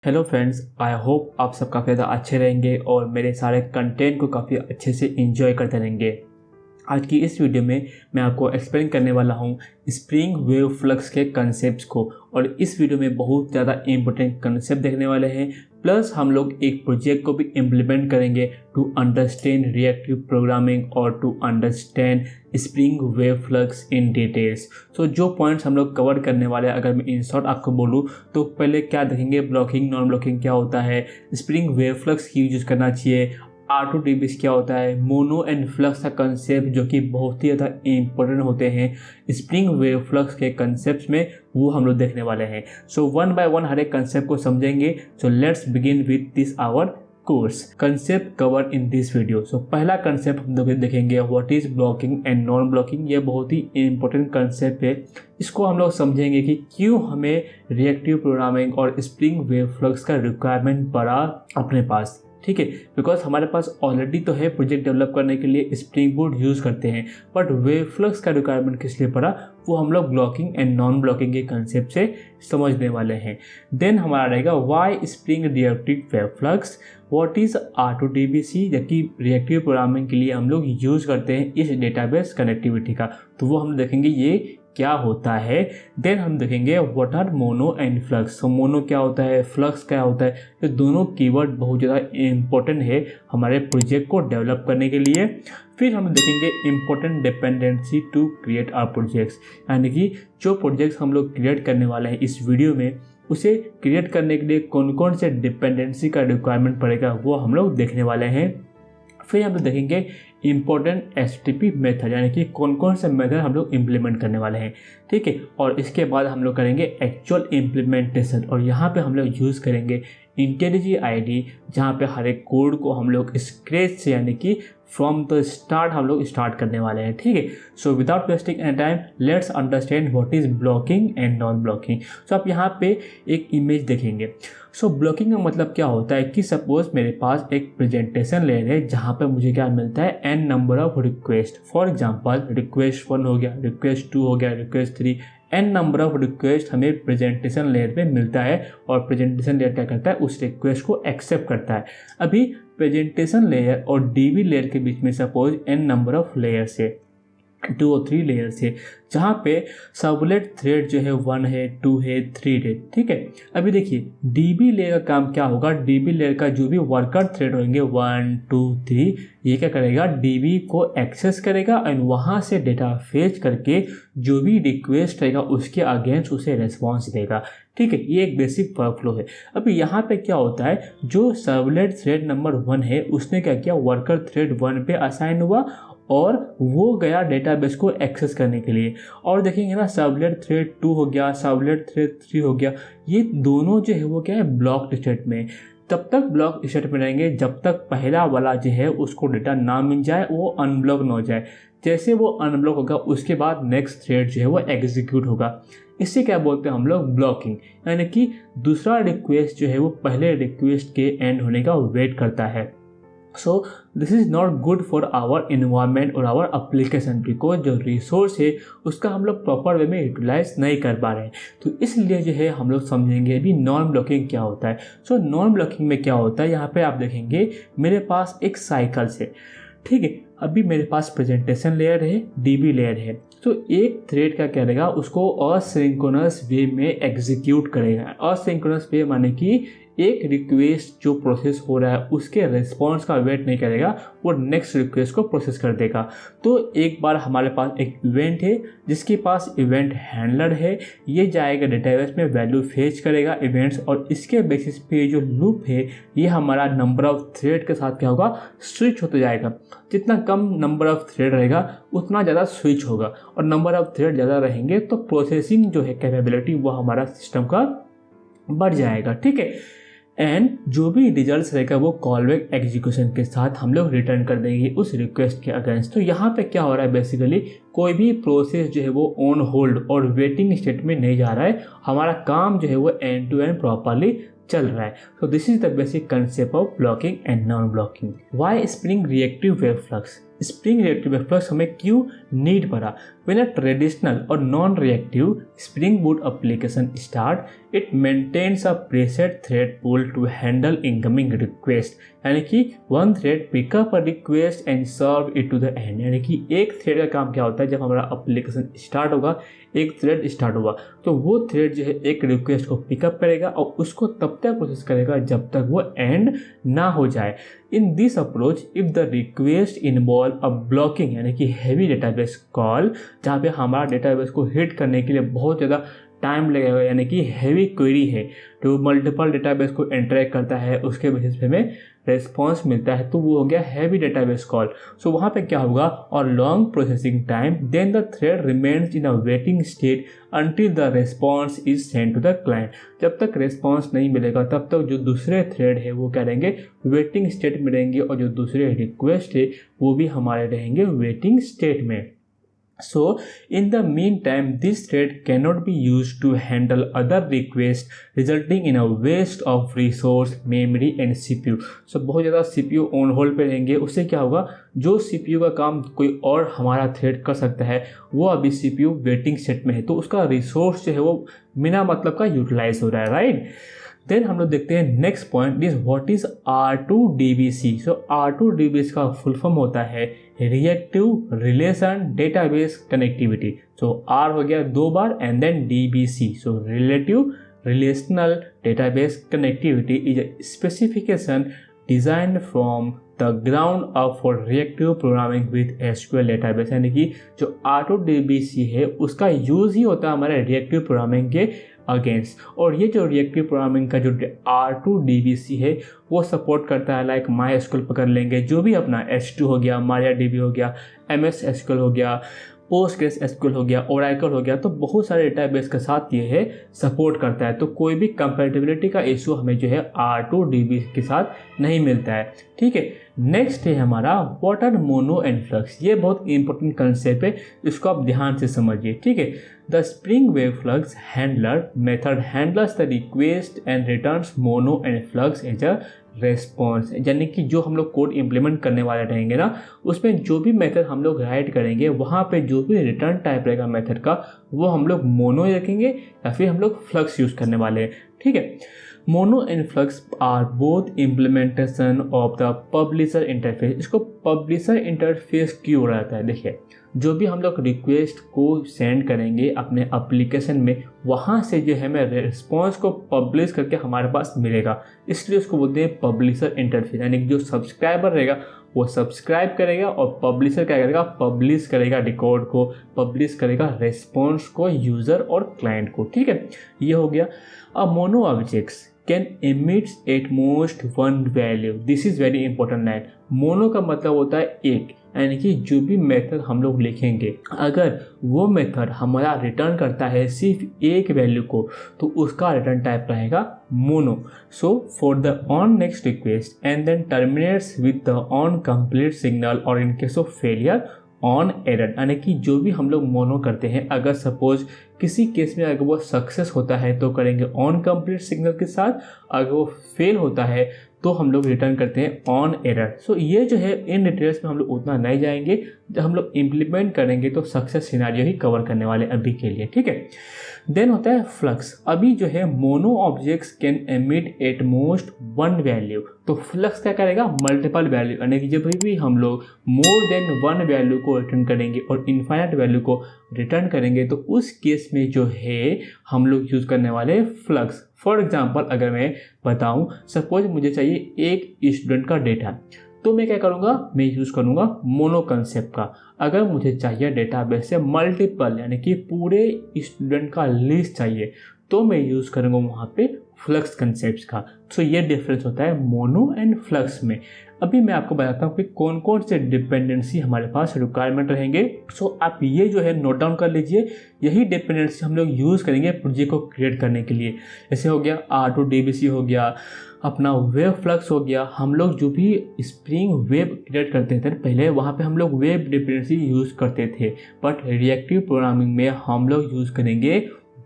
Hello friends, I hope आप सब काफ़ी ज़्यादा अच्छे रहेंगे और मेरे सारे कंटेंट को काफ़ी अच्छे से एंजॉय करते रहेंगे। आज की इस वीडियो में मैं आपको एक्सप्लेन करने वाला हूँ स्प्रिंग वेव फ्लक्स के कंसेप्ट्स को, और इस वीडियो में बहुत ज़्यादा इंपॉर्टेंट कंसेप्ट देखने वाले हैं। प्लस हम लोग एक प्रोजेक्ट को भी इम्प्लीमेंट करेंगे टू अंडरस्टैंड रिएक्टिव प्रोग्रामिंग और to understand spring wave flux in details. So जो पॉइंट्स हम लोग कवर करने वाले हैं, अगर मैं इन शॉर्ट आपको बोलूँ तो पहले क्या देखेंगे, ब्लॉकिंग नॉन ब्लॉकिंग क्या होता है, स्प्रिंग वेव फ्लक्स की यूज करना चाहिए, R2DBs क्या होता है, मोनो एंड फ्लक्स का कंसेप्ट जो कि बहुत ही ज़्यादा इंपॉर्टेंट होते हैं स्प्रिंग वेव फ्लक्स के कंसेप्ट में, वो हम लोग देखने वाले हैं। सो वन बाय वन हर एक कंसेप्ट को समझेंगे। So let's begin with this our course concept cover in this video. So पहला कंसेप्ट हम लोग देखेंगे what is blocking and non blocking. ये बहुत ही इंपॉर्टेंट कंसेप्ट है। इसको हम लोग समझेंगे कि क्यों हमें रिएक्टिव प्रोग्रामिंग और स्प्रिंग वेव फ्लक्स का रिक्वायरमेंट पड़ा अपने पास। ठीक है, बिकॉज हमारे पास ऑलरेडी तो है प्रोजेक्ट डेवलप करने के लिए स्प्रिंग बोर्ड यूज़ करते हैं, बट वेव फ्लक्स का रिक्वायरमेंट किस लिए पड़ा वो हम लोग ब्लॉकिंग एंड नॉन ब्लॉकिंग के कंसेप्ट से समझने वाले हैं। देन हमारा रहेगा why spring reactive web flux, what is R2DBC, जबकि रिएक्टिव प्रोग्रामिंग के लिए हम लोग यूज़ करते हैं इस डेटाबेस कनेक्टिविटी का, तो वो हम देखेंगे ये क्या होता है। देन हम देखेंगे what are mono and flux. तो मोनो क्या होता है, फ्लक्स क्या होता है। ये दोनों कीवर्ड बहुत ज़्यादा इंपॉर्टेंट है हमारे प्रोजेक्ट को डेवलप करने के लिए। फिर हम देखेंगे important dependency to create our projects, यानी कि जो प्रोजेक्ट्स हम लोग क्रिएट करने वाले हैं इस वीडियो में, उसे क्रिएट करने के लिए कौन कौन से डिपेंडेंसी का रिक्वायरमेंट पड़ेगा वो हम लोग देखने वाले हैं। फिर हम लोग देखेंगे इंपॉर्टेंट एसटीपी मेथड, यानी कि कौन कौन से मेथड हम लोग इम्प्लीमेंट करने वाले हैं। ठीक है, और इसके बाद हम लोग करेंगे एक्चुअल इम्प्लीमेंटेशन, और यहाँ पे हम लोग यूज़ करेंगे इंटेलिजी आईडी, जहाँ पे हर एक कोड को हम लोग स्क्रैच से यानी कि फ्रॉम द स्टार्ट हम लोग स्टार्ट करने वाले हैं। ठीक है, so without wasting any time let's understand what is blocking and non blocking. So आप यहाँ पे एक इमेज देखेंगे। सो ब्लॉकिंग का मतलब क्या होता है कि सपोज मेरे पास एक प्रेजेंटेशन लेयर है जहाँ पे मुझे क्या मिलता है, n number of request. For example request 1 हो गया, रिक्वेस्ट 2 हो गया, request 3, n number of request हमें प्रेजेंटेशन लेयर पे मिलता है, और प्रेजेंटेशन लेयर क्या करता है, उस रिक्वेस्ट को एक्सेप्ट करता है। अभी प्रेजेंटेशन लेयर और डीबी लेयर के बीच में suppose n number of layers है, 2 और 3 लेयर्स है, जहाँ पे सर्वलेट थ्रेड जो है 1 है, 2 है, 3 है। ठीक है, अभी देखिए डीबी लेयर का काम क्या होगा, डीबी लेयर का जो भी वर्कर थ्रेड होंगे 1, 2, 3, ये क्या करेगा, डीबी को एक्सेस करेगा और वहाँ से डेटा फेच करके जो भी रिक्वेस्ट रहेगा उसके अगेंस्ट उसे रेस्पॉन्स देगा। ठीक है, ये एक बेसिक वर्कफ्लो है। अभी यहाँ पे क्या होता है, जो सर्वलेट थ्रेड नंबर 1 है उसने क्या किया, वर्कर थ्रेड 1 पे असाइन हुआ और वो गया डेटाबेस को एक्सेस करने के लिए। और देखेंगे ना, सर्वलेट थ्रेड 2 हो गया, सर्वलेट थ्रेड 3 हो गया, ये दोनों जो है वो क्या है, ब्लॉक्ड स्टेट में। तब तक ब्लॉक स्टेट में रहेंगे जब तक पहला वाला जो है उसको डेटा ना मिल जाए, वो अनब्लॉक ना हो जाए। जैसे वो अनब्लॉक होगा उसके बाद नेक्स्ट थ्रेड जो है वो एग्जीक्यूट होगा। इससे क्या बोलते हैं हम लोग, ब्लॉकिंग, यानी कि दूसरा रिक्वेस्ट जो है वो पहले रिक्वेस्ट के एंड होने का वेट करता है। So this is not good for our environment और आवर एप्लीकेशन, बिकॉज जो रिसोर्स है उसका हम लोग प्रॉपर वे में यूटिलाइज नहीं कर पा रहे हैं। तो इसलिए जो है हम लोग समझेंगे अभी नॉन ब्लॉकिंग क्या होता है। सो नॉन ब्लॉकिंग में क्या होता है, यहाँ पे आप देखेंगे मेरे पास एक साइकिल्स है। ठीक है, अभी मेरे पास प्रेजेंटेशन लेयर है, डीबी लेयर है, तो एक थ्रेड का क्या रहेगा, उसको असिंक्रोनस वे में एग्जीक्यूट करेगा। असिंक्रोनस वे माने कि एक रिक्वेस्ट जो प्रोसेस हो रहा है उसके रिस्पॉन्स का वेट नहीं करेगा, वो नेक्स्ट रिक्वेस्ट को प्रोसेस कर देगा। तो एक बार हमारे पास एक इवेंट है जिसके पास इवेंट हैंडलर है, ये जाएगा डेटाबेस में वैल्यू फेच करेगा इवेंट्स, और इसके बेसिस पे जो लूप है ये हमारा नंबर ऑफ थ्रेड के साथ क्या होगा, स्विच होते जाएगा। जितना कम नंबर ऑफ थ्रेड रहेगा उतना ज़्यादा स्विच होगा, और नंबर ऑफ थ्रेड ज़्यादा रहेंगे तो प्रोसेसिंग जो है कैपेबिलिटी वो हमारा सिस्टम का बढ़ जाएगा। ठीक है, एंड जो भी रिजल्ट रहेगा वो कॉलबैक एग्जीक्यूशन के साथ हम लोग रिटर्न कर देंगे उस रिक्वेस्ट के अगेंस्ट। तो यहाँ पे क्या हो रहा है, बेसिकली कोई भी प्रोसेस जो है वो ऑन होल्ड और वेटिंग स्टेट में नहीं जा रहा है, हमारा काम जो है वो एंड टू एंड प्रॉपरली चल रहा है। So this is the basic concept of blocking and non-blocking. Why spring reactive wave flux? Spring reactive web flux हमें क्यों नीड पड़ा? When a traditional or non-reactive Spring Boot application start, it maintains a preset thread pool to handle incoming request. यानी कि one thread pick up a request and serve it to the end. यानी कि एक thread का काम क्या होता है, जब हमारा एप्लीकेशन स्टार्ट होगा, एक थ्रेड स्टार्ट हुआ तो वो थ्रेड जो है एक रिक्वेस्ट को पिकअप करेगा और उसको तब तक प्रोसेस करेगा जब तक वो एंड ना हो जाए. In this approach if the request involve a blocking यानी कि हैवी डेटाबेस कॉल, जहाँ पे हमारा डेटाबेस को हिट करने के लिए बहुत ज़्यादा टाइम लगेगा, यानी कि हैवी क्वेरी है तो मल्टीपल डेटाबेस को इंटरेक्ट करता है, उसके बेसिस पे हमें रेस्पॉन्स मिलता है, तो वो हो गया हैवी डेटाबेस कॉल. सो वहाँ पे क्या होगा, और long processing time, then the thread remains in a waiting state until the response is send to the client. जब तक रेस्पॉन्स नहीं मिलेगा तब तक जो दूसरे थ्रेड है वो क्या रहेंगे, वेटिंग स्टेट में रहेंगे, और जो दूसरे रिक्वेस्ट है वो भी हमारे रहेंगे वेटिंग स्टेट में. So, in the meantime, this thread cannot be used to handle other requests, resulting in a waste of resource, memory and CPU. So, बहुत ज़्यादा CPU on hold पे रहेंगे. उससे क्या होगा, जो CPU का काम कोई और हमारा थ्रेड कर सकता है वो अभी CPU वेटिंग सेट में है, तो उसका रिसोर्स जो है वो बिना मतलब का यूटिलाइज हो रहा है, राइट. देन हम लोग देखते हैं next point is what is R2DBC. So R2DBC का फुल फॉर्म होता है reactive relation database connectivity. So R हो गया 2 बार and then DBC. So relative relational database connectivity is a specification designed from the ground up for reactive programming with SQL database. यानी कि जो R2DBC है उसका यूज ही होता है हमारे रिएक्टिव प्रोग्रामिंग के अगेंस्ट. और ये जो रिएक्टिव प्रोग्रामिंग का जो R2DBC है वो सपोर्ट करता है, लाइक MySQL पकड़ लेंगे, जो भी अपना S2 हो गया, MariaDB हो गया, MS SQL हो गया, PostgreSQL हो गया, Oracle हो गया, तो बहुत सारे डेटाबेस के साथ ये है सपोर्ट करता है. तो कोई भी कंपैटिबिलिटी का इशू हमें जो है R2DBC के साथ नहीं मिलता है, ठीक है. नेक्स्ट है हमारा what are mono and flux. ये बहुत इंपॉर्टेंट कंसेप्ट है, इसको आप ध्यान से समझिए, ठीक है. The spring wave flux handler method handles the request and returns mono and flux as a response. यानी कि जो हम लोग कोड इम्प्लीमेंट करने वाले रहेंगे ना, उसमें जो भी मेथड हम लोग राइट करेंगे वहाँ पे जो भी रिटर्न टाइप रहेगा मेथड का वो हम लोग मोनो रखेंगे या फिर हम लोग फ्लक्स यूज़ करने वाले हैं, ठीक है. Mono and flux are both implementation of the publisher interface. इसको पब्लिशर इंटरफेस क्यों रहता है, देखिए जो भी हम लोग रिक्वेस्ट को सेंड करेंगे अपने एप्लीकेशन में, वहाँ से जो है हमें रिस्पॉन्स को पब्लिश करके हमारे पास मिलेगा, इसलिए उसको बोलते हैं पब्लिशर इंटरफेस. यानी कि जो सब्सक्राइबर रहेगा वो सब्सक्राइब करेगा और पब्लिशर क्या करेगा, पब्लिश करेगा रिकॉर्ड को, पब्लिश करेगा रिस्पॉन्स को यूज़र और क्लाइंट को, ठीक है. ये हो गया. अ mono objects can emits at most one value. This is very important line. Mono का मतलब होता है एक, यानी कि जो भी मेथड हम लोग लिखेंगे अगर वो मेथड हमारा रिटर्न करता है सिर्फ एक वैल्यू को तो उसका रिटर्न टाइप रहेगा mono. So for the on next request and then terminates with the on complete signal और in case of failure on error. यानी कि जो भी हम लोग मोनो करते हैं अगर सपोज किसी केस में अगर वो सक्सेस होता है तो करेंगे ऑन कंप्लीट सिग्नल के साथ, अगर वो फेल होता है तो हम लोग रिटर्न करते हैं ऑन एरर. सो ये जो है इन डिटेल्स में हम लोग उतना नहीं जाएंगे, जब हम लोग इम्प्लीमेंट करेंगे तो सक्सेस सिनारियो ही कवर करने वाले अभी के लिए, ठीक है. देन होता है फ्लक्स. अभी जो है mono objects can emit at most one value, तो फ्लक्स क्या करेगा, मल्टीपल वैल्यू. यानी कि जब भी हम लोग मोर देन वन वैल्यू को रिटर्न करेंगे और इनफाइनाइट वैल्यू को रिटर्न करेंगे तो उस केस में जो है हम लोग यूज़ करने वाले फ्लक्स. फॉर एग्जाम्पल अगर मैं बताऊं, सपोज मुझे चाहिए एक स्टूडेंट का डेटा, तो मैं क्या करूँगा, मैं यूज़ करूँगा मोनो कंसेप्ट का. अगर मुझे चाहिए डेटाबेस से मल्टीपल यानी कि पूरे स्टूडेंट का लिस्ट चाहिए तो मैं यूज़ करूँगा वहाँ पे फ्लक्स कंसेप्ट का. सो ये डिफरेंस होता है मोनो एंड फ्लक्स में. अभी मैं आपको बताता हूँ कि कौन कौन से डिपेंडेंसी हमारे पास रिक्वायरमेंट रहेंगे. सो आप ये जो है नोट डाउन कर लीजिए, यही डिपेंडेंसी हम लोग यूज़ करेंगे प्रोजेक्ट को क्रिएट करने के लिए. जैसे हो गया R2DBC हो गया, अपना वेब फ्लक्स हो गया. हम लोग जो भी स्प्रिंग वेब क्रिएट करते थे पहले वहाँ पे हम लोग वेब डिपेंडेंसी यूज़ करते थे, बट रिएक्टिव प्रोग्रामिंग में हम लोग यूज़ करेंगे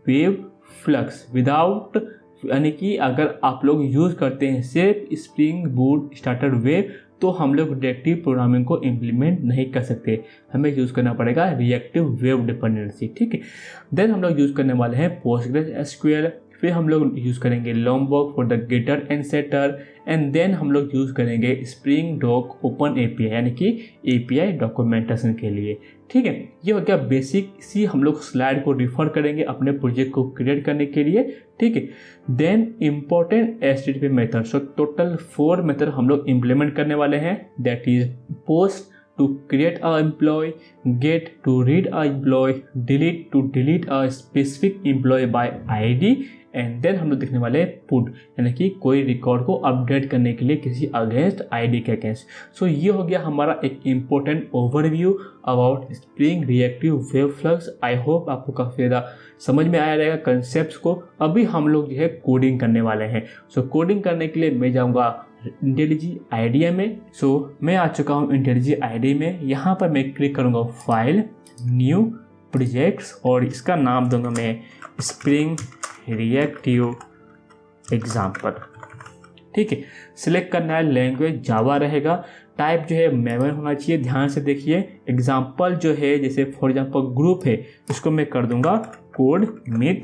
वेब फ्लक्स विदाउट. यानी कि अगर आप लोग यूज़ करते हैं सिर्फ स्प्रिंग बूट स्टार्टर वेब तो हम लोग रिएक्टिव प्रोग्रामिंग को इम्प्लीमेंट नहीं कर सकते, हमें यूज़ करना पड़ेगा रिएक्टिव वेब डिपेंडेंसी। ठीक है, देन हम लोग यूज़ करने वाले हैं PostgreSQL, फिर हम लोग यूज़ करेंगे Lombok for the getter and setter, and then हम लोग यूज़ करेंगे स्प्रिंग डॉक ओपन API यानी कि API डॉक्यूमेंटेशन के लिए। ठीक है, ये हो गया बेसिक। इसी हम लोग स्लाइड को रिफर करेंगे अपने प्रोजेक्ट को क्रिएट करने के लिए। ठीक है, then important HTTP method, so total 4 method हम लोग इम्प्लीमेंट करने वाले हैं, that is post to create a employee, get to read a employee, delete to delete a specific employee by ID, and then हम लोग देखने वाले हैं पुट, यानी कि कोई रिकॉर्ड को अपडेट करने के लिए किसी अगेंस्ट ID के अगेंस्ट। सो ये हो गया हमारा एक important overview about spring reactive web flux. I hope आपको काफ़ी ज़्यादा समझ में आया रहेगा कंसेप्ट को। अभी हम लोग जो है कोडिंग करने वाले हैं। सो कोडिंग करने के लिए मैं जाऊँगा IntelliJ IDEA में। सो मैं आ चुका हूँ IntelliJ IDEA में। यहाँ पर मैं क्लिक करूँगा फाइल, न्यू प्रोजेक्ट्स, और इसका नाम दूंगा मैं स्प्रिंग रिएक्टिव एग्जाम्पल। ठीक है, सिलेक्ट करना है, लैंग्वेज जावा रहेगा, टाइप जो है मेमोरी होना चाहिए। ध्यान से देखिए, एग्जाम्पल जो है जैसे फॉर एग्जाम्पल ग्रुप है, इसको मैं कर दूंगा कोड मिथ,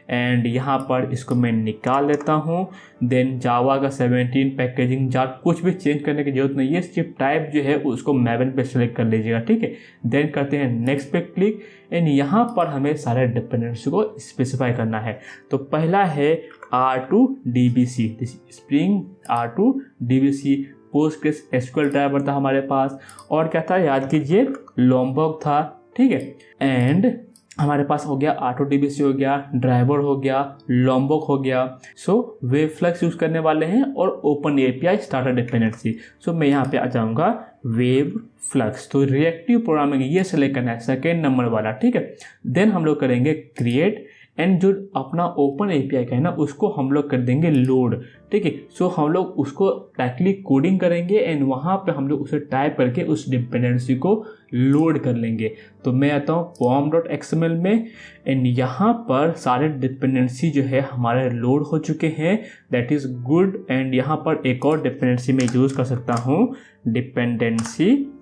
एंड यहाँ पर इसको मैं निकाल लेता हूँ। देन जावा का 17 पैकेजिंग जार, कुछ भी चेंज करने की जरूरत नहीं है, सिर्फ टाइप जो है उसको मैवन पे सेलेक्ट कर लीजिएगा। ठीक है, देन करते हैं नेक्स्ट पे क्लिक, एंड यहाँ पर हमें सारे डिपेंडेंसी को स्पेसिफाई करना है। तो पहला है R2DBC, spring R2DBC, PostgreSQL driver था हमारे पास, और क्या था याद कीजिए, Lombok था। ठीक है, एंड हमारे पास हो गया R2DBC हो गया, ड्राइवर हो गया, Lombok हो गया। सो वेब फ्लक्स यूज़ करने वाले हैं और ओपन API स्टार्टर डिपेंडेंसी। सो मैं यहाँ पे आ जाऊँगा वेब फ्लक्स, तो रिएक्टिव प्रोग्रामिंग ये सेलेक्ट करना है, सेकेंड नंबर वाला। ठीक है, देन हम लोग करेंगे क्रिएट, एंड जो अपना ओपन API का है ना उसको हम लोग कर देंगे लोड। ठीक है, सो हम लोग उसको डायरेक्टली कोडिंग करेंगे, एंड वहाँ पे हम लोग उसे टाइप करके उस डिपेंडेंसी को लोड कर लेंगे। तो मैं आता हूँ pom.xml में, एंड यहाँ पर सारे डिपेंडेंसी जो है हमारे लोड हो चुके हैं, दैट इज़ गुड। एंड यहाँ पर एक और डिपेंडेंसी मैं यूज़ कर सकता हूँ, डिपेंडेंसी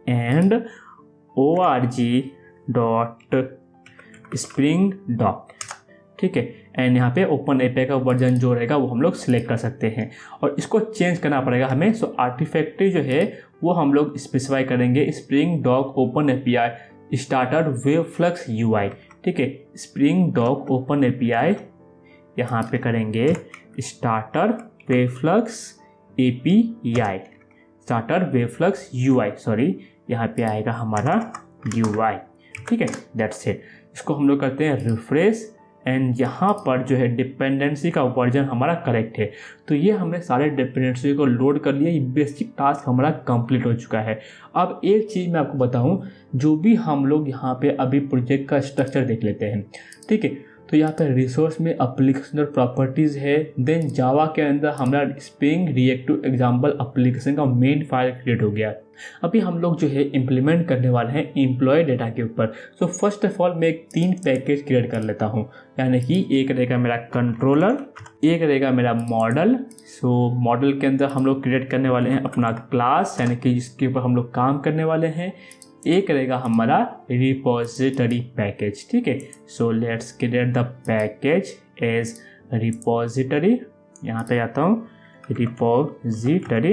एंड org.spring.doc। ठीक है, एंड यहाँ पे ओपन API का वर्जन जो रहेगा वो हम लोग सिलेक्ट कर सकते हैं, और इसको चेंज करना पड़ेगा हमें। सो आर्टिफैक्ट जो है वो हम लोग स्पेसिफाई करेंगे spring doc open API starter web flux UI। ठीक है, स्प्रिंग डॉक ओपन API यहाँ पे करेंगे starter web flux API, starter web flux UI, sorry यहाँ पे आएगा हमारा UI। ठीक है, दैट्स इट। इसको हम लोग करते हैं रिफ्रेश, एंड यहाँ पर जो है डिपेंडेंसी का वर्जन हमारा करेक्ट है। तो ये हमने सारे डिपेंडेंसी को लोड कर लिया, ये बेसिक टास्क हमारा कंप्लीट हो चुका है। अब एक चीज़ मैं आपको बताऊँ, जो भी हम लोग यहाँ पे अभी प्रोजेक्ट का स्ट्रक्चर देख लेते हैं। ठीक है, तो यहाँ पे रिसोर्स में एप्लीकेशन प्रॉपर्टीज़ है, देन जावा के अंदर हमारा स्प्रिंग रिएक्टिव एग्जाम्पल एप्लीकेशन का मेन फाइल क्रिएट हो गया। अभी हम लोग जो है इम्प्लीमेंट करने वाले हैं एम्प्लॉय डेटा के ऊपर। सो फर्स्ट ऑफ ऑल मैं 3 पैकेज क्रिएट कर लेता हूँ, यानी कि एक रहेगा मेरा कंट्रोलर, एक रहेगा मेरा मॉडल। सो मॉडल के अंदर हम लोग क्रिएट करने वाले हैं अपना क्लास, यानी कि जिसके ऊपर हम लोग काम करने वाले हैं। एक रहेगा हमारा रिपोजिटरी पैकेज। ठीक है, so let's create the package as repository. यहाँ पे आता हूँ रिपोजिटरी,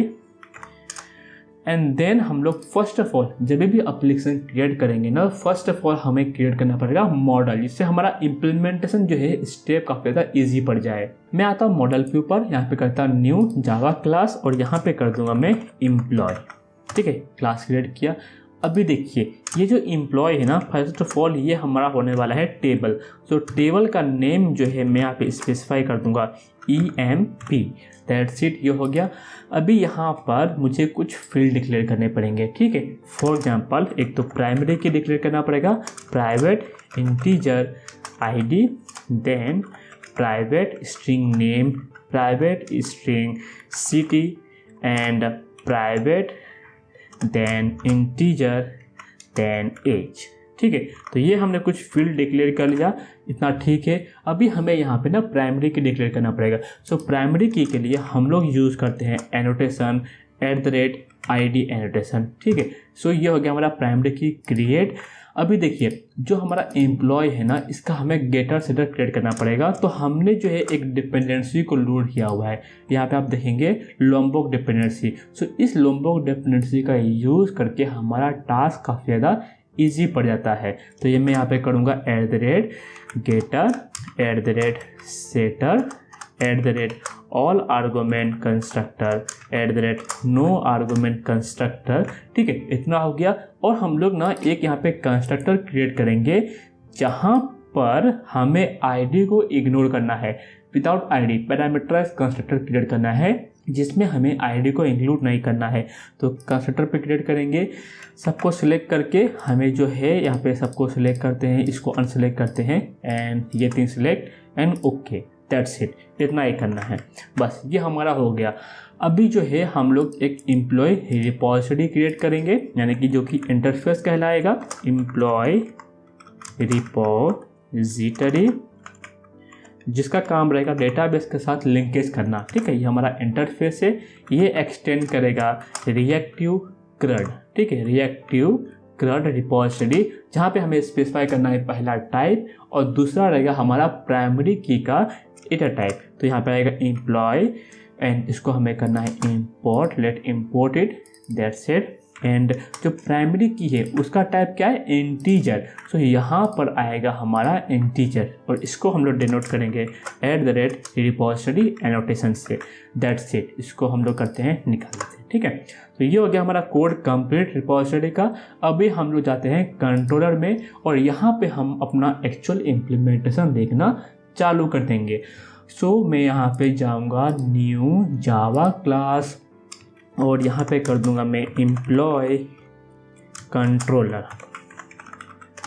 एंड देन हम लोग फर्स्ट ऑफ ऑल जब भी एप्लीकेशन क्रिएट करेंगे ना, फर्स्ट ऑफ ऑल हमें क्रिएट करना पड़ेगा मॉडल, जिससे हमारा इम्प्लीमेंटेशन जो है स्टेप काफ़ी ज़्यादा ईजी पड़ जाए। मैं आता हूँ मॉडल के ऊपर, यहाँ पे करता हूँ न्यू जावा क्लास, और यहाँ पे कर दूंगा मैं एम्प्लॉय। ठीक है, क्लास क्रिएट किया। अभी देखिए ये जो एम्प्लॉय है ना, फर्स्ट ऑफ ऑल ये हमारा होने वाला है टेबल। सो टेबल का नेम जो है मैं यहाँ पे स्पेसिफाई कर दूंगा EMP, दैट्स इट, ये हो गया। अभी यहाँ पर मुझे कुछ फील्ड डिक्लेयर करने पड़ेंगे। ठीक है, फॉर एग्जांपल एक तो प्राइमरी की डिक्लेयर करना पड़ेगा, private integer ID, then private string name, private string city, and private then integer then age. ठीक है, तो ये हमने कुछ फील्ड डिक्लेयर कर लिया, इतना ठीक है। अभी हमें यहाँ पे ना प्राइमरी की डिक्लेयर करना पड़ेगा। सो प्राइमरी की के लिए हम लोग यूज़ करते हैं एनोटेशन @id एनोटेशन। ठीक है, सो ये हो गया हमारा प्राइमरी की क्रिएट। अभी देखिए जो हमारा एम्प्लॉय है ना, इसका हमें गेटर सेटर क्रिएट करना पड़ेगा। तो हमने जो है एक डिपेंडेंसी को लोड किया हुआ है, यहाँ पे आप देखेंगे लोम्बोक डिपेंडेंसी। सो इस लोम्बोक डिपेंडेंसी का यूज़ करके हमारा टास्क काफ़ी ज़्यादा ईजी पड़ जाता है। तो ये मैं यहाँ पे करूँगा @getter @setter all argument constructor @no argument constructor. ठीक है, इतना हो गया। और हम लोग ना एक यहाँ पे कंस्ट्रक्टर क्रिएट करेंगे जहाँ पर हमें आईडी को इग्नोर करना है। Without ID parameterize constructor create करना है जिसमें हमें आईडी को इंक्लूड नहीं करना है। तो कंस्ट्रक्टर पे क्रिएट करेंगे, सबको सिलेक्ट करके हमें जो है यहाँ पे सबको सिलेक्ट करते हैं, इसको अनसिलेक्ट करते हैं एंड ये 3 select and okay, that's it. इतना ही करना है बस, ये हमारा हो गया। अभी जो है हम लोग एक एम्प्लॉय रिपोजिटरी क्रिएट करेंगे, यानी कि जो कि इंटरफेस कहलाएगा एम्प्लॉय रिपोजिटरी, जिसका काम रहेगा डेटाबेस के साथ लिंकेज करना। ठीक है, ये हमारा इंटरफेस है। ये एक्सटेंड करेगा रिएक्टिव क्रड। ठीक है, रिएक्टिव क्रड रिपोजिटरी, जहाँ पे हमें स्पेसिफाई करना है पहला टाइप और दूसरा रहेगा हमारा प्राइमरी की का एटा टाइप। तो यहाँ पे आएगा एम्प्लॉय एंड इसको हमें करना है import, let import it, that's it. And जो प्राइमरी की है उसका टाइप क्या है, इंटीजर। सो यहाँ पर आएगा हमारा इंटीजर और इसको हम लोग डिनोट करेंगे @repository एनोटेशन से, दैट्स इट। इसको हम लोग करते हैं, निकाल देते हैं। ठीक है, तो ये हो गया हमारा कोड कंप्लीट रिपोजिटरी का। अभी हम लोग जाते हैं कंट्रोलर में और यहाँ पे हम अपना एक्चुअल इम्प्लीमेंटेशन देखना चालू कर देंगे। सो मैं यहाँ पे जाऊँगा न्यू जावा क्लास और यहाँ पे कर दूंगा मैं एम्प्लॉय कंट्रोलर,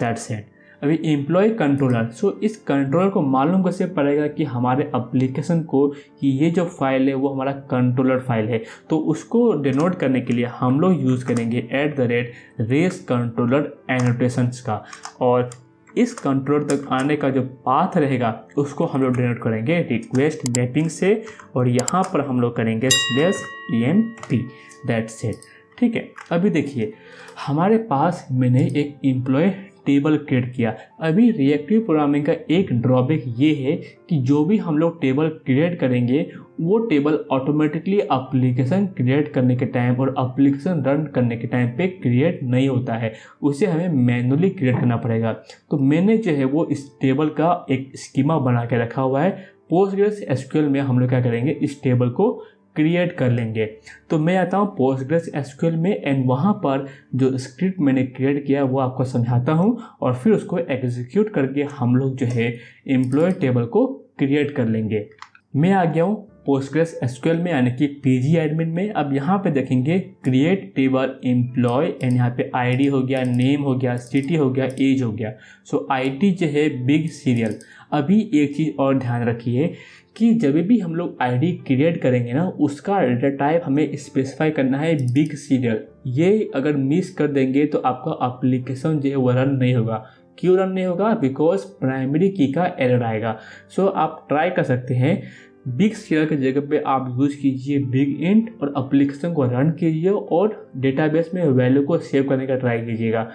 दैट्स इट। अभी एम्प्लॉय कंट्रोलर, सो इस कंट्रोलर को मालूम कैसे पड़ेगा कि हमारे एप्लीकेशन को कि ये जो फाइल है वो हमारा कंट्रोलर फाइल है। तो उसको डिनोट करने के लिए हम लोग यूज़ करेंगे @रेस कंट्रोलर एनोटेशंस का, और इस कंट्रोलर तक आने का जो पाथ रहेगा उसको हम लोग डिनोट करेंगे रिक्वेस्ट मैपिंग से, और यहाँ पर हम लोग करेंगे /emp, दैट्स इट। ठीक है, अभी देखिए हमारे पास मैंने एक एम्प्लॉय टेबल क्रिएट किया। अभी रिएक्टिव प्रोग्रामिंग का एक ड्रॉबैक ये है कि जो भी हम लोग टेबल क्रिएट करेंगे वो टेबल ऑटोमेटिकली एप्लीकेशन क्रिएट करने के टाइम और एप्लीकेशन रन करने के टाइम पे क्रिएट नहीं होता है, उसे हमें मैनुअली क्रिएट करना पड़ेगा। तो मैंने जो है वो इस टेबल का एक स्कीमा बना के रखा हुआ है। पोस्टग्रेस एसक्यूएल में हम लोग क्या करेंगे, इस टेबल को क्रिएट कर लेंगे। तो मैं आता हूँ पोस्टग्रेस एसक्यूएल में एंड वहाँ पर जो स्क्रिप्ट मैंने क्रिएट किया वो आपको समझाता हूँ और फिर उसको एग्जीक्यूट करके हम लोग जो है एम्प्लॉय टेबल को क्रिएट कर लेंगे। मैं आ गया हूँ पोस्टग्रेस एसक्यूएल में, यानी कि पीजी एडमिन में। अब यहाँ पे देखेंगे क्रिएट टेबल एम्प्लॉय एंड यहाँ पे आईडी हो गया, नेम हो गया, सिटी हो गया, एज हो गया। सो आईडी जो है बिग सीरियल। अभी एक चीज़ और ध्यान रखिए कि जब भी हम लोग आईडी क्रिएट करेंगे ना उसका डेटा टाइप हमें स्पेसिफाई करना है बिग सीरियल। ये अगर मिस कर देंगे तो आपका एप्लीकेशन जो है वो रन नहीं होगा। क्यों रन नहीं होगा, बिकॉज प्राइमरी की का एरर आएगा। सो आप ट्राई कर सकते हैं बिग सीरियल की जगह पे आप यूज़ कीजिए बिग इंट और एप्लीकेशन को रन कीजिए और डेटाबेस में वैल्यू को सेव करने का ट्राई कीजिएगा।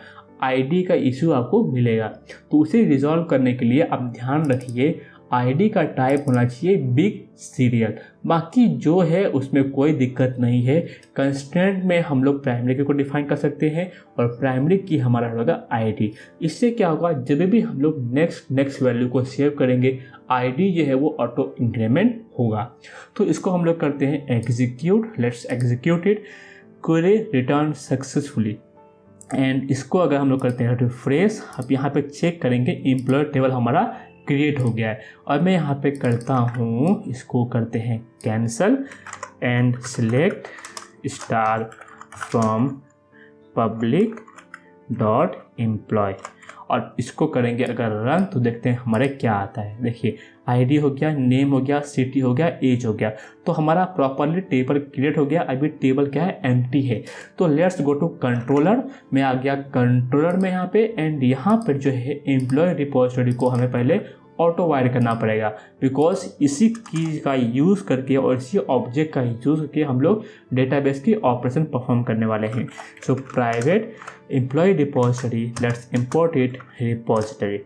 आईडी का इशू आपको मिलेगा, तो उसे रिजॉल्व करने के लिए आप ध्यान रखिए आईडी का टाइप होना चाहिए बिग सीरियल। बाकी जो है उसमें कोई दिक्कत नहीं है। कंस्ट्रेंट में हम लोग प्राइमरी की को डिफाइन कर सकते हैं और प्राइमरी की हमारा होगा आईडी। इससे क्या होगा, जब भी हम लोग नेक्स्ट वैल्यू को सेव करेंगे आईडी जो है वो ऑटो इंक्रीमेंट होगा। तो इसको हम लोग करते हैं execute, let's execute it, query return successfully. And इसको अगर हम लोग करते हैं रिफ्रेश, अब यहाँ पे चेक करेंगे एम्प्लॉय टेबल हमारा क्रिएट हो गया है। और मैं यहाँ पे करता हूँ, इसको करते हैं cancel and select star from public dot employee, और इसको करेंगे अगर रन तो देखते हैं हमारे क्या आता है। देखिए आईडी हो गया, नेम हो गया, सिटी हो गया, एज हो गया। तो हमारा प्रॉपरली टेबल क्रिएट हो गया। अभी टेबल क्या है, एम्प्टी है। तो लेट्स गो टू कंट्रोलर। मैं आ गया कंट्रोलर में यहाँ पे एंड यहाँ पर जो है एम्प्लॉय रिपोजिटरी को हमें पहले ऑटो वायर करना पड़ेगा, बिकॉज इसी की का यूज़ करके और इसी ऑब्जेक्ट का यूज़ करके हम लोग डेटाबेस की ऑपरेशन परफॉर्म करने वाले हैं। So private employee repository, let's import it repository.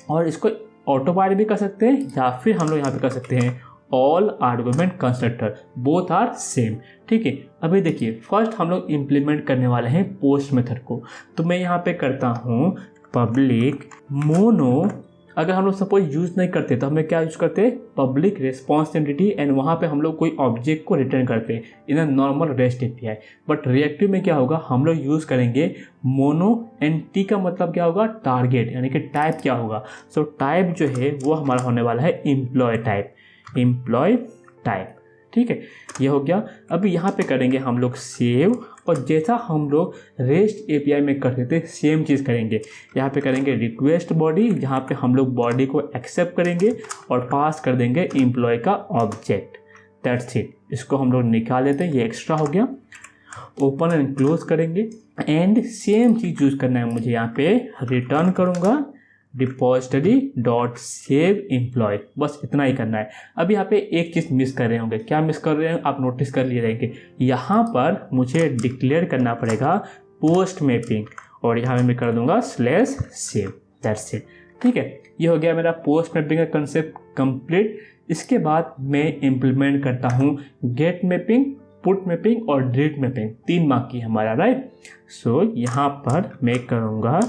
और इसको ऑटो वायर भी कर सकते हैं या फिर हम लोग यहाँ पे कर सकते हैं all argument constructor, both are same. ठीक है, अभी देखिए फर्स्ट हम लोग इम्प्लीमेंट करने वाले हैं पोस्ट मेथड को। तो मैं यहाँ पे करता हूँ पब्लिक मोनो। अगर हम लोग सपोज यूज़ नहीं करते तो हमें क्या यूज़ करते हैं, पब्लिक रेस्पॉन्स एंटिटी, एंड वहाँ पे हम लोग कोई ऑब्जेक्ट को रिटर्न करते हैं in a normal REST API. But reactive में क्या होगा, हम लोग यूज़ करेंगे मोनो, एंड टी का मतलब क्या होगा, टारगेट, यानी कि टाइप क्या होगा। सो टाइप जो है वो हमारा होने वाला है एम्प्लॉय टाइप, एम्प्लॉय टाइप। ठीक है, ये हो गया। अभी यहाँ पे करेंगे हम लोग सेव, और जैसा हम लोग रेस्ट एपीआई में करते थे सेम चीज़ करेंगे। यहाँ पे करेंगे रिक्वेस्ट बॉडी, जहाँ पे हम लोग बॉडी को एक्सेप्ट करेंगे और पास कर देंगे एम्प्लॉय का ऑब्जेक्ट। That's it. इसको हम लोग निकाल लेते हैं, ये एक्स्ट्रा हो गया। ओपन एंड क्लोज करेंगे, एंड सेम चीज़ यूज़ करना है मुझे। यहाँ पे रिटर्न करूँगा रिपोजिटरी डॉट सेव एम्प्लॉय, बस इतना ही करना है। अब यहाँ पे एक चीज़ मिस कर रहे होंगे, क्या मिस कर रहे हैं आप नोटिस कर लिए रहेंगे। यहाँ पर मुझे डिक्लेयर करना पड़ेगा पोस्ट मैपिंग, और यहाँ मैं कर दूंगा /save। That's it. ठीक है, ये हो गया मेरा पोस्ट मैपिंग का कंसेप्ट कंप्लीट। इसके बाद मैं इम्प्लीमेंट करता हूँ गेट मैपिंग, पुट मैपिंग और डिलीट मैपिंग, 3 मार्क की हमारा, राइट। सो यहाँ पर मैं करूँगा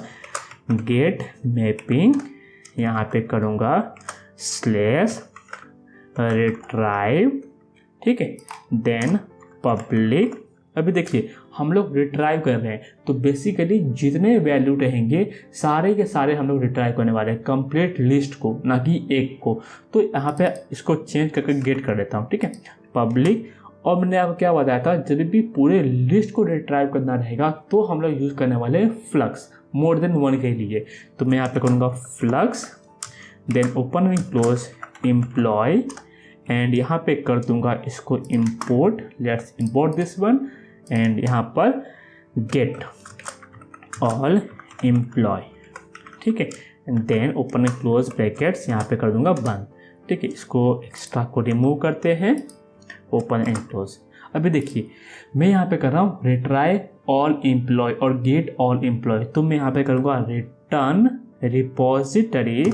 गेट मैपिंग, यहाँ पे करूँगा /retrieve। ठीक है, देन पब्लिक। अभी देखिए हम लोग रिट्राइव कर रहे हैं, तो बेसिकली जितने वैल्यू रहेंगे सारे के सारे हम लोग रिट्राइव करने वाले हैं, कंप्लीट लिस्ट को, ना कि एक को। तो यहाँ पे इसको चेंज करके गेट कर देता हूँ। ठीक है, पब्लिक। और मैंने आपको क्या बताया था, जब भी पूरे लिस्ट को रिट्राइव करना रहेगा तो हम लोग यूज़ करने वाले हैं फ्लक्स, मोर देन 1 के लिए। तो मैं यहाँ पे करूँगा flux, then open and close employee, and यहाँ पे कर दूँगा इसको import, let's import this one, and यहाँ पर गेट ऑल एम्प्लॉय। ठीक है, then open and close brackets, यहाँ पे कर दूँगा बंद। ठीक है, इसको एक्स्ट्रा को रिमूव करते हैं, ओपन एंड क्लोज। अभी देखिए मैं यहाँ पे कर रहा हूँ रिट्राइव ऑल एम्प्लॉय और गेट ऑल एम्प्लॉय। तो मैं यहाँ पे करूँगा रिटर्न रिपोजिटरी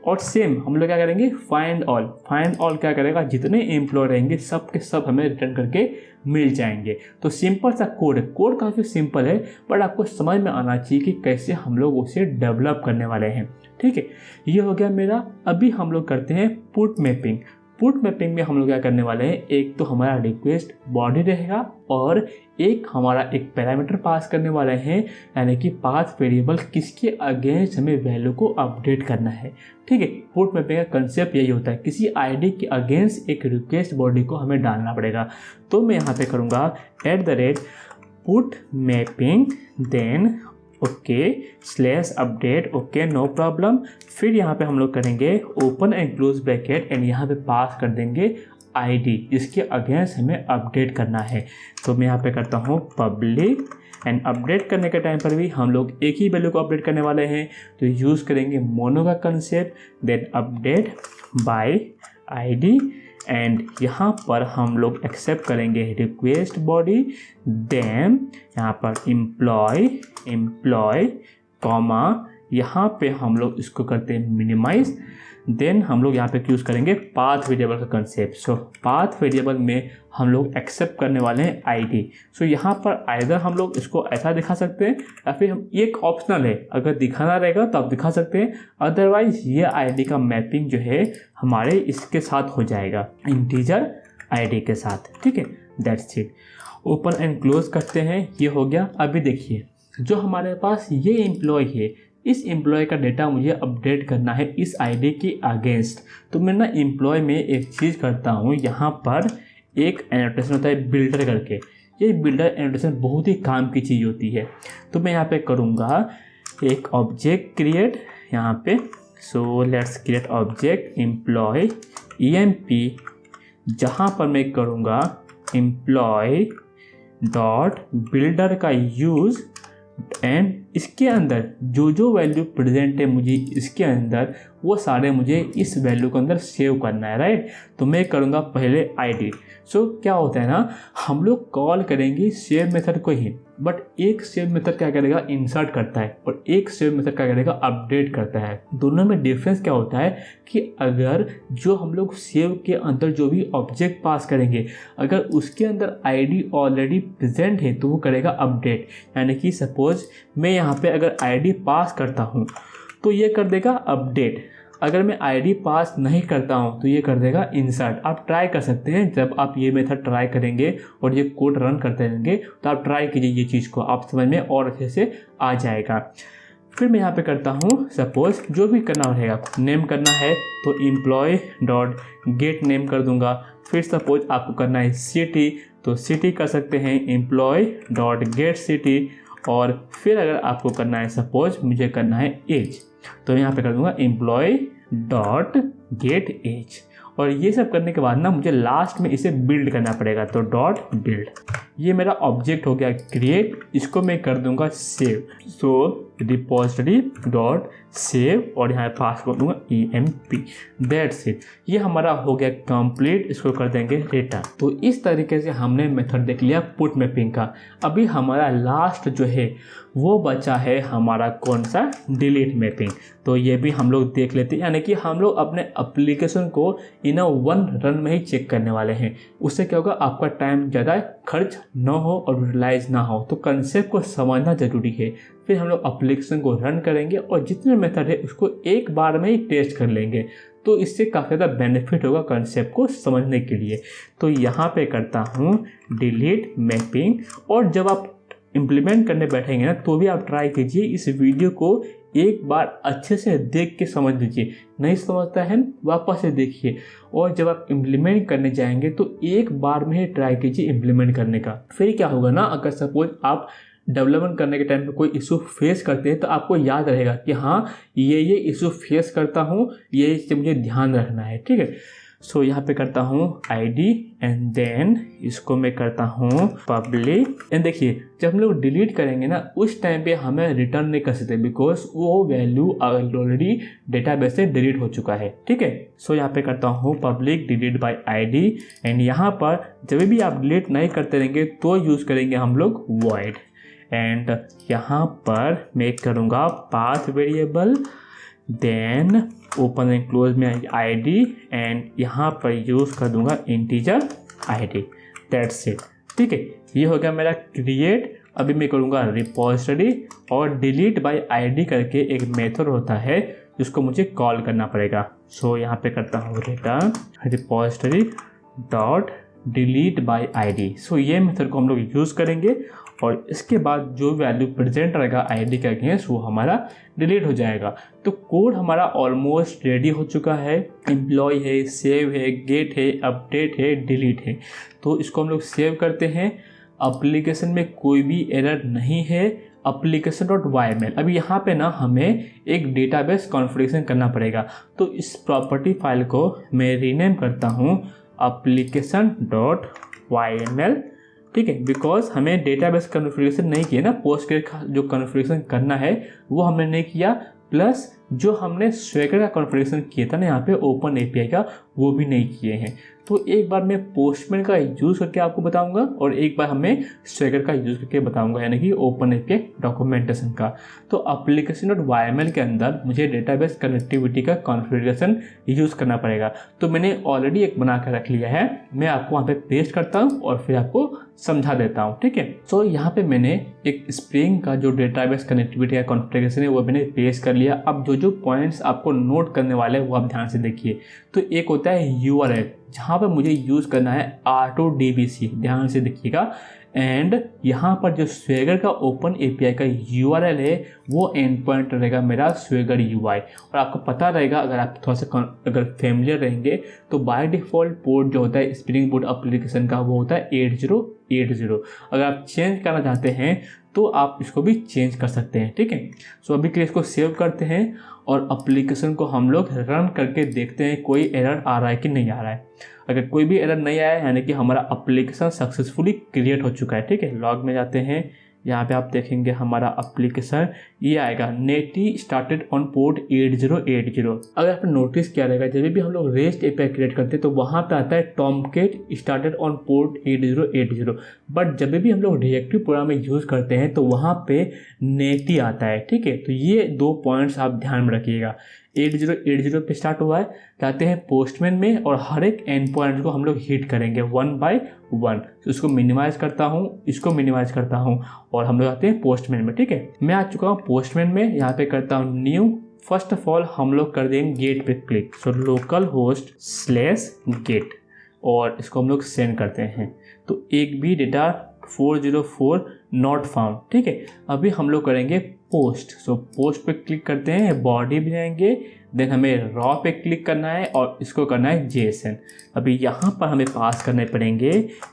और सेम हम लोग क्या करेंगे, फाइंड ऑल। फाइंड ऑल क्या करेगा, जितने एम्प्लॉय रहेंगे सब के सब हमें रिटर्न करके मिल जाएंगे। तो सिंपल सा कोड है, कोड काफ़ी सिंपल है, बट आपको समझ में आना चाहिए कि कैसे हम लोग उसे डेवलप करने वाले हैं। ठीक है, ये हो गया मेरा। अभी हम लोग करते हैं पुट मैपिंग। पुट मैपिंग में हम लोग क्या करने वाले हैं, एक तो हमारा रिक्वेस्ट बॉडी रहेगा और एक हमारा एक पैरामीटर पास करने वाले हैं, यानी कि पाथ वेरिएबल किसके अगेंस्ट हमें वैल्यू को अपडेट करना है। ठीक है, पुट मैपिंग का कंसेप्ट यही होता है, किसी आईडी के अगेंस्ट एक रिक्वेस्ट बॉडी को हमें डालना पड़ेगा। तो मैं यहाँ पे करूँगा @put mapping, then okay /update, okay no problem. फिर यहाँ पे हम लोग करेंगे open and close bracket, and यहाँ पे पास कर देंगे आईडी जिसके अगेंस्ट हमें अपडेट करना है। तो मैं यहाँ पे करता हूँ पब्लिक, एंड अपडेट करने के टाइम पर भी हम लोग एक ही वैल्यू को अपडेट करने वाले हैं, तो यूज़ करेंगे मोनो का concept, then update by ID, and यहाँ पर हम लोग एक्सेप्ट करेंगे रिक्वेस्ट बॉडी, देन यहाँ पर एम्प्लॉय कॉमा, यहाँ पे हम लोग इसको करते हैं मिनिमाइज, देन हम लोग यहाँ पे यूज़ करेंगे पाथ वेरिएबल का कंसेप्ट। सो पाथ वेरिएबल में हम लोग एक्सेप्ट करने वाले हैं आईडी। सो यहाँ पर आइदर हम लोग इसको ऐसा दिखा सकते हैं या फिर हम एक ऑप्शनल है, अगर दिखाना रहेगा तो आप दिखा सकते हैं, अदरवाइज ये आईडी का मैपिंग जो है हमारे इसके साथ हो जाएगा, इंटीजर आईडी के साथ। ठीक है, that's it. Open and close करते हैं, ये हो गया। अभी देखिए जो हमारे पास ये एम्प्लॉय है, इस एम्प्लॉय का डेटा मुझे अपडेट करना है इस आईडी के अगेंस्ट। तो मैं ना एम्प्लॉय में एक चीज़ करता हूँ, यहाँ पर एक एनोटेशन होता है बिल्डर करके। ये बिल्डर एनोटेशन बहुत ही काम की चीज़ होती है। तो मैं यहाँ पे करूँगा एक ऑब्जेक्ट क्रिएट, यहाँ पे so let's create object employee EMP, जहाँ पर मैं करूँगा एम्प्लॉय डॉट बिल्डर का यूज़ एंड इसके अंदर जो जो वैल्यू प्रेजेंट है मुझे इसके अंदर, वो सारे मुझे इस वैल्यू के अंदर सेव करना है, राइट। तो मैं करूँगा पहले id। सो क्या होता है ना, हम लोग कॉल करेंगे सेव मेथड को ही, बट एक सेव मेथड क्या करेगा, इंसर्ट करता है, और एक सेव मेथड क्या करेगा, अपडेट करता है। दोनों में डिफरेंस क्या होता है कि अगर जो हम लोग सेव के अंदर जो भी ऑब्जेक्ट पास करेंगे, अगर उसके अंदर id ऑलरेडी प्रेजेंट है तो वो करेगा अपडेट। यानी कि सपोज मैं यहाँ पे अगर id पास करता हूँ तो ये कर देगा अपडेट। अगर मैं id पास नहीं करता हूँ तो ये कर देगा इंसर्ट। आप ट्राई कर सकते हैं, जब आप ये मेथड ट्राई करेंगे और ये कोड रन करते रहेंगे तो आप ट्राई कीजिए ये चीज़ को, आप समझ में और अच्छे से आ जाएगा। फिर मैं यहाँ पे करता हूँ, सपोज जो भी करना रहेगा, नेम करना है तो एम्प्लॉय डॉट गेट नेम कर दूंगा। फिर सपोज आपको करना है सिटी तो सिटी कर सकते हैं, एम्प्लॉय डॉट गेट सिटी। और फिर अगर आपको करना है, सपोज मुझे करना है एज, तो यहाँ पे कर दूंगा एम्प्लॉय डॉट गेट एज। और ये सब करने के बाद ना मुझे लास्ट में इसे बिल्ड करना पड़ेगा, तो डॉट बिल्ड। ये मेरा ऑब्जेक्ट हो गया क्रिएट, इसको मैं कर दूंगा सेव। सो रिपोजिटरी डॉट सेव और यहाँ पास कर दूंगा emp, दैट्स इट। ये हमारा हो गया कंप्लीट, इसको कर देंगे रिटर्न। तो इस तरीके से हमने मेथड देख लिया पुट मैपिंग का। अभी हमारा लास्ट जो है वो बचा है हमारा कौन सा, डिलीट मैपिंग। तो ये भी हम लोग देख लेते हैं, यानी कि हम लोग अपने एप्लीकेशन को इन वन रन में ही चेक करने वाले हैं। उससे क्या होगा, आपका टाइम ज़्यादा खर्च ना हो और यूटिलाइज ना हो। तो कंसेप्ट को समझना ज़रूरी है। फिर हम लोग एप्लीकेशन को रन करेंगे और जितने मेथड है उसको एक बार में ही टेस्ट कर लेंगे, तो इससे काफ़ी ज़्यादा बेनिफिट होगा कंसेप्ट को समझने के लिए। तो यहाँ पे करता हूँ डिलीट मैपिंग, और जब आप इम्प्लीमेंट करने बैठेंगे ना तो भी आप ट्राई कीजिए, इस वीडियो को एक बार अच्छे से देख के समझ लीजिए। नहीं समझता है वापस से देखिए, और जब आप इम्प्लीमेंट करने जाएंगे तो एक बार में ही ट्राई कीजिए इम्प्लीमेंट करने का। फिर क्या होगा ना, अगर सपोज आप डेवलपमेंट करने के टाइम पे कोई इशू फेस करते हैं तो आपको याद रहेगा कि हाँ ये इशू फेस करता हूँ, ये इससे मुझे ध्यान रखना है, ठीक है। सो यहाँ पे करता हूँ id एंड देन इसको मैं करता हूँ पब्लिक। एंड देखिए जब हम लोग डिलीट करेंगे ना उस टाइम पे हमें रिटर्न नहीं कर सकते, बिकॉज वो वैल्यू ऑलरेडी डेटाबेस से डिलीट हो चुका है, ठीक है। सो यहाँ पे करता हूँ public delete by id, and यहाँ पर जब भी आप डिलीट नहीं करते रहेंगे तो यूज़ करेंगे हम लोग void। एंड यहाँ पर मैं करूँगा path variable, then open and close में id, एंड यहाँ पर यूज़ कर दूंगा इंटीजर id, दैट्स इट, ठीक है। ये हो गया मेरा क्रिएट। अभी मैं करूँगा रिपोजिटरी और डिलीट बाय id करके एक मेथड होता है जिसको मुझे कॉल करना पड़ेगा। सो यहाँ पे करता हूँ return repository dot delete by id। So ये मेथड को हम लोग यूज़ करेंगे और इसके बाद जो वैल्यू प्रेजेंट रहेगा id के अगेंस्ट वो हमारा डिलीट हो जाएगा। तो कोड हमारा ऑलमोस्ट रेडी हो चुका है। एम्प्लॉय है, सेव है, गेट है, अपडेट है, डिलीट है। तो इसको हम लोग सेव करते हैं। एप्लीकेशन में कोई भी एरर नहीं है। application.yml। अभी यहाँ पे ना हमें एक डेटाबेस कॉन्फ़िगरेशन करना पड़ेगा, तो इस प्रॉपर्टी फाइल को मैं रीनेम करता हूँ application.yml, ठीक है। बिकॉज हमें डेटाबेस कॉन्फ़िगरेशन नहीं किया ना, पोस्टग्रेस का जो कॉन्फ़िगरेशन करना है वो हमने नहीं किया, प्लस जो हमने स्वेगर का कॉन्फ़िगरेशन किया था ना यहाँ पे ओपन एपीआई का, वो भी नहीं किए हैं। तो एक बार मैं पोस्टमैन का यूज़ करके आपको बताऊंगा और एक बार हमें स्वेगर का यूज़ करके बताऊंगा, यानी कि ओपन एपीआई डॉक्यूमेंटेशन का। तो application.yml के अंदर मुझे डेटाबेस कनेक्टिविटी का कॉन्फ़िगरेशन यूज़ करना पड़ेगा। तो मैंने ऑलरेडी एक बना कर रख लिया है, मैं आपको वहाँ पे पेस्ट करता हूँ और फिर आपको समझा देता हूँ, ठीक है। तो यहाँ पे मैंने एक स्प्रिंग का जो डेटाबेस कनेक्टिविटी का कॉन्फ़िगरेशन है वो मैंने पेस्ट कर लिया। अब जो पॉइंट्स आपको नोट करने वाले हैं वो आप ध्यान से देखिए। तो एक होता है URL, जहाँ पर मुझे यूज़ करना है R2DBC, ध्यान से देखिएगा। एंड यहाँ पर जो स्वेगर का ओपन एपीआई का URL है वो एंड पॉइंट रहेगा मेरा स्वेगर UI। और आपको पता रहेगा, अगर आप थोड़ा सा अगर फेमिलियर रहेंगे तो बाय डिफ़ॉल्ट पोर्ट जो होता है स्प्रिंग बूट एप्लीकेशन का वो होता है 8080। अगर आप चेंज करना चाहते हैं तो आप इसको भी चेंज कर सकते हैं, ठीक है। सो अभी के लिए इसको सेव करते हैं और एप्लीकेशन को हम लोग रन करके देखते हैं कोई एरर आ रहा है कि नहीं आ रहा है। अगर कोई भी एरर नहीं आया यानी कि हमारा एप्लीकेशन सक्सेसफुली क्रिएट हो चुका है, ठीक है। लॉग में जाते हैं यहाँ पे आप देखेंगे हमारा एप्लीकेशन ये आएगा नेटी स्टार्टेड ऑन पोर्ट 8080। अगर आपने नोटिस किया रहेगा जब भी हम लोग रेस्ट एपीआई क्रिएट करते हैं तो वहाँ पे आता है Tomcat started on port 8080, but जब भी हम लोग रिएक्टिव प्रोग्राम में यूज़ करते हैं तो वहाँ पे नेटी आता है। ठीक है, तो ये 2 पॉइंट्स आप ध्यान में रखिएगा। 8080 पे स्टार्ट हुआ है, कहते हैं पोस्टमैन में, और हर एक एंड पॉइंट को हम लोग हिट करेंगे 1 by 1। तो इसको मिनिमाइज करता हूँ, इसको मिनिमाइज करता हूँ, और हम लोग आते हैं पोस्टमैन में। ठीक है, मैं आ चुका हूँ पोस्टमैन में। यहाँ पे करता हूँ न्यू। फर्स्ट ऑफ ऑल हम लोग कर देंगे गेट पे click, so local host /get, और इसको हम लोग सेंड करते हैं। तो एक भी डेटा 404 नॉट फाउंड। ठीक है, अभी हम लोग करेंगे पोस्ट। सो पोस्ट पे क्लिक करते हैं, बॉडी भी जाएंगे, देन हमें रॉ पे क्लिक करना है और इसको करना है जेसन। अभी यहाँ पर हमें पास करने पड़ेंगे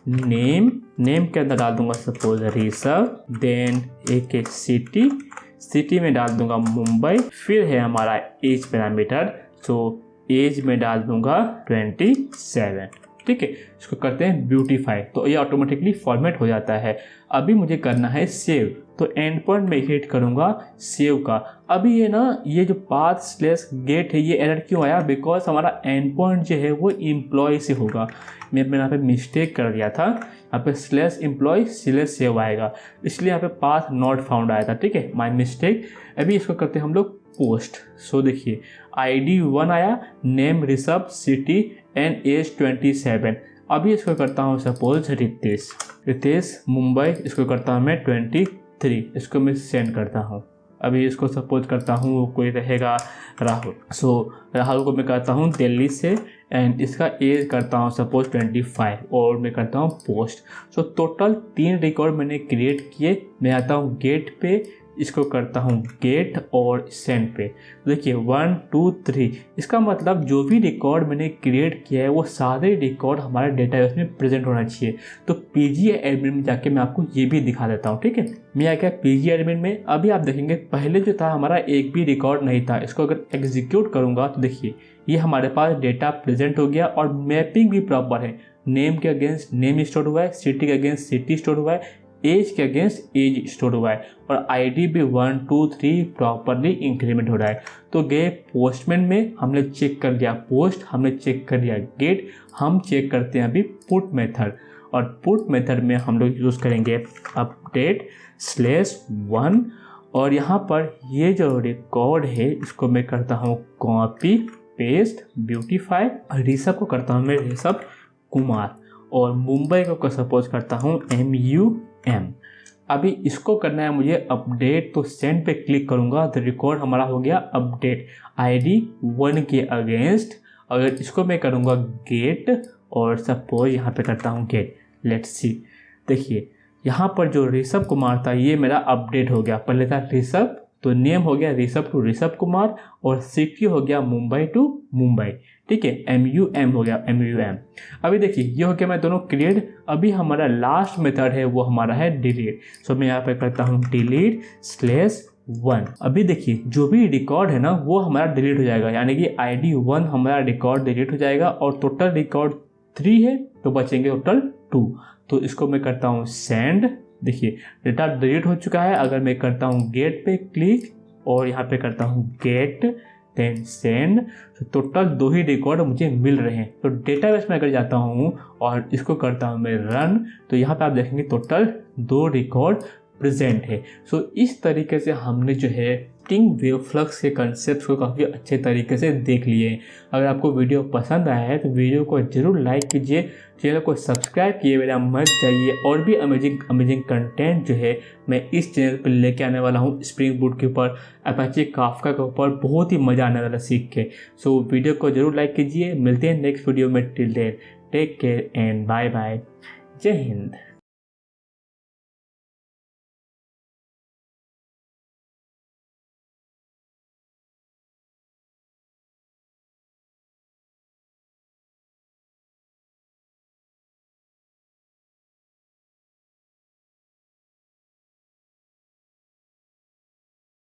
नेम के अंदर डाल दूंगा सपोज ऋषभ, देन एक सिटी में डाल दूंगा मुंबई, फिर है हमारा एज पैरामीटर, सो एज में डाल दूंगा 27। ठीक है, इसको करते हैं ब्यूटीफाई, तो ये ऑटोमेटिकली फॉर्मेट हो जाता है। अभी मुझे करना है सेव, तो एंड पॉइंट में हिट करूंगा सेव का। अभी ये जो path/get है ये एरर क्यों आया, बिकॉज हमारा एंड पॉइंट जो है वो एम्प्लॉय से होगा। मैंने यहाँ पे मिस्टेक कर दिया था, यहाँ पे /employee/save आएगा, इसलिए यहाँ पे पाथ नॉट फाउंड आया था। ठीक है, माय मिस्टेक। अभी इसको करते हैं हम लोग पोस्ट। सो देखिए ID 1 आया, name Rishabh, city and age 27। अभी इसको करता हूँ सपोज रितेश मुंबई, इसको करता हूँ मैं 23, इसको मैं सेंड करता हूँ। अभी इसको सपोज करता हूँ कोई रहेगा राहुल, सो राहुल को मैं करता हूँ दिल्ली से, एंड इसका एज करता हूँ सपोज 25, और मैं करता हूँ पोस्ट। सो टोटल 3 रिकॉर्ड मैंने क्रिएट किए। मैं आता हूँ गेट पे, इसको करता हूँ गेट और सेंड पे। देखिए 1 2 3, इसका मतलब जो भी रिकॉर्ड मैंने क्रिएट किया है वो सारे रिकॉर्ड हमारे डेटाबेस में प्रेजेंट होना चाहिए। तो पीजी एडमिन में जाके मैं आपको ये भी दिखा देता हूँ। ठीक है, मैं आ गया पीजी एडमिन में। अभी आप देखेंगे पहले जो था हमारा एक भी रिकॉर्ड नहीं था, इसको अगर एग्जीक्यूट करूँगा तो देखिए ये हमारे पास डेटा प्रेजेंट हो गया, और मैपिंग भी प्रॉपर है। नेम के अगेंस्ट नेम स्टोर हुआ है, सिटी के अगेंस्ट सिटी स्टोर हुआ है, एज के अगेंस्ट एज स्टोर हुआ है, और आईडी भी 1 2 3 प्रॉपरली इंक्रीमेंट हो रहा है। तो गए पोस्टमैन में, हमने चेक कर लिया पोस्ट, हमने चेक कर लिया गेट, हम चेक करते हैं अभी पुट मेथड, और पुट मेथड में हम लोग यूज़ करेंगे update/1, और यहाँ पर ये जो रिकॉर्ड है इसको मैं करता हूँ कॉपी पेस्ट ब्यूटीफाई। ऋषभ को करता हूँ मैं ऋषभ कुमार, और मुंबई को सपोज करता हूँ MUM। अभी इसको करना है मुझे अपडेट, तो सेंड पे क्लिक करूँगा तो रिकॉर्ड हमारा हो गया अपडेट ID 1 के अगेंस्ट। अगर इसको मैं करूँगा गेट, और सपोज यहाँ पे करता हूँ गेट, लेट्स सी। देखिए यहाँ पर जो ऋषभ कुमार था ये मेरा अपडेट हो गया। पहले था ऋषभ, तो नेम हो गया ऋषभ टू ऋषभ कुमार, और सिटी हो गया मुंबई टू मुंबई। ठीक है, MUM हो गया MUM। अभी देखिए ये हो गया मैं दोनों क्रिएट। अभी हमारा लास्ट मेथड है वो हमारा है डिलीट। सो मैं यहाँ पे करता हूँ delete/1। अभी देखिए जो भी रिकॉर्ड है ना वो हमारा डिलीट हो जाएगा, यानी कि ID 1 हमारा रिकॉर्ड डिलीट हो जाएगा, और टोटल रिकॉर्ड 3 है तो बचेंगे टोटल 2। तो इसको मैं करता हूँ सेंड। देखिए डेटा डिलीट हो चुका है। अगर मैं करता हूँ गेट पे क्लिक, और यहाँ पे करता हूँ गेट देन सेंड, तो टोटल 2 ही रिकॉर्ड मुझे मिल रहे हैं। तो डेटाबेस में अगर जाता हूँ और इसको करता हूँ मैं रन, तो यहाँ पे आप देखेंगे टोटल 2 रिकॉर्ड प्रेजेंट है। सो इस तरीके से हमने जो है स्प्रिंग वेव फ्लक्स के कंसेप्ट को काफ़ी अच्छे तरीके से देख लिए हैं। अगर आपको वीडियो पसंद आया है तो वीडियो को जरूर लाइक कीजिए, चैनल को सब्सक्राइब किए बिना मत जाइए। और भी अमेजिंग कंटेंट जो है मैं इस चैनल पर लेके आने वाला हूँ स्प्रिंग बूट के ऊपर, अपाचे काफका के ऊपर, बहुत ही मज़ा आने वाला सीख के। सो वीडियो को जरूर लाइक कीजिए। मिलते हैं नेक्स्ट वीडियो में। Till then take care and bye bye. जय हिंद।